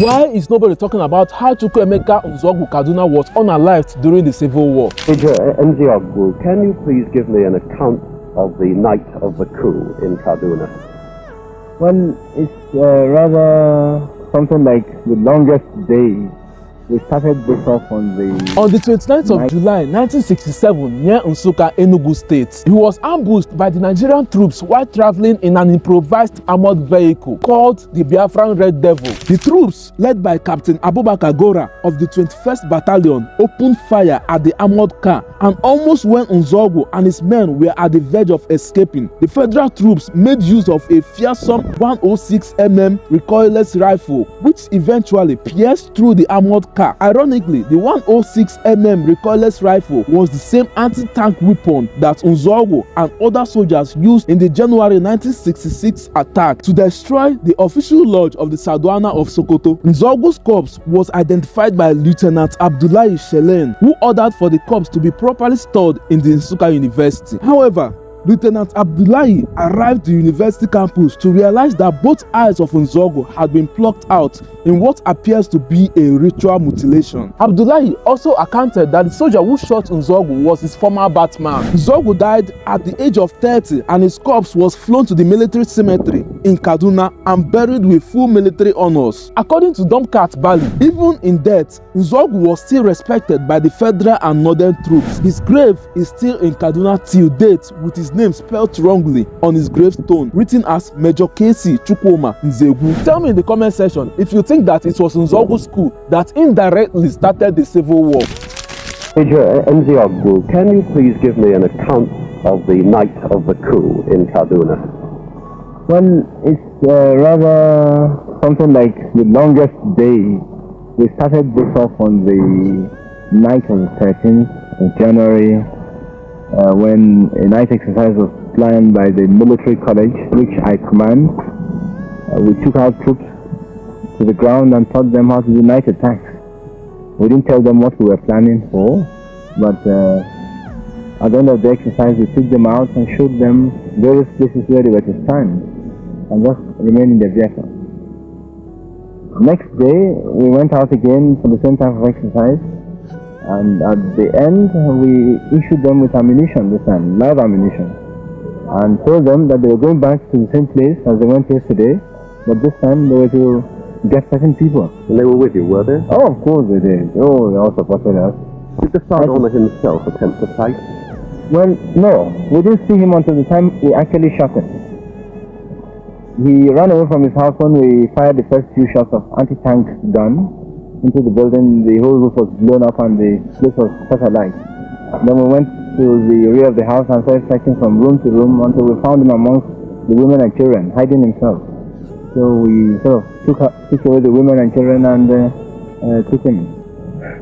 Why is nobody talking about how Chukwuma Nzogwu Kaduna was unalived during the Civil War? Major Nzogwu, can you please give me an account of the night of the coup in Kaduna? Well, it's rather something like the longest day. We started this off on the 29th of July 1967 near Nsukka, Enugu State. He was ambushed by the Nigerian troops while traveling in an improvised armored vehicle called the Biafran Red Devil. The troops, led by Captain Abubakar Gora of the 21st Battalion, opened fire at the armored car, and almost when Nzogwu and his men were at the verge of escaping, the federal troops made use of a fearsome 106mm recoilless rifle, which eventually pierced through the armored car. Ironically, the 106mm recoilless rifle was the same anti-tank weapon that Nzogwu and other soldiers used in the January 1966 attack to destroy the official lodge of the Sardauna of Sokoto. Nzogwu's corpse was identified by Lieutenant Abdullahi Shelen, who ordered for the corpse to be properly stored in the Nsukka University. However, Lieutenant Abdullahi arrived at the university campus to realize that both eyes of Nzogwu had been plucked out in what appears to be a ritual mutilation. Abdullahi also accounted that the soldier who shot Nzogwu was his former batman. Nzogwu died at the age of 30 and his corpse was flown to the military cemetery in Kaduna and buried with full military honors. According to Domkat Bali, even in death, Nzogwu was still respected by the federal and northern troops. His grave is still in Kaduna till date, with his name spelled wrongly on his gravestone, written as Major K.C. Chukwuma Nzogwu. Tell me in the comment section if you think that it was Nzogwu's coup that indirectly started the Civil War. Major Nzogwu, can you please give me an account of the night of the coup in Kaduna? Well, it's rather something like the longest day. We started this off on the night of the 13th of January when a night exercise was planned by the military college, which I command. We took out troops to the ground and taught them how to do night attacks. We didn't tell them what we were planning for, but at the end of the exercise we took them out and showed them various places where they were to stand and just remain in their vehicle. Next day we went out again for the same type of exercise, and at the end we issued them with ammunition, this time live ammunition, and told them that they were going back to the same place as they went yesterday, but this time they were to get certain people. And they were with you, were they? Oh, of course they did. Oh, they all supported us. Did the Sardauna himself attempt to fight? Well, no. We didn't see him until the time we actually shot him. He ran away from his house when we fired the first few shots of anti-tank gun into the building. The whole roof was blown up and the place was set alight. Then we went to the rear of the house and started searching from room to room until we found him amongst the women and children, hiding himself. So we sort of took away the women and children and took him.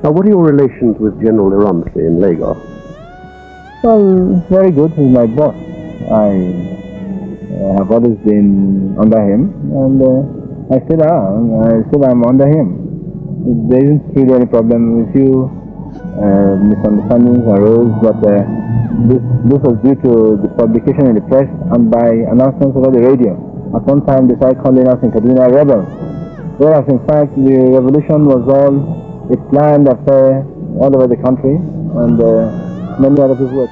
Now, what are your relations with General Iramsi in Lagos? Well, very good. He's my boss. I have always been under him, and I still am under him. There isn't really any problem. A few misunderstandings arose, but this was due to the publication in the press and by announcements over the radio. At one time they started calling us in Kaduna rebels, whereas in fact the revolution was all a planned affair all over the country, and many other people were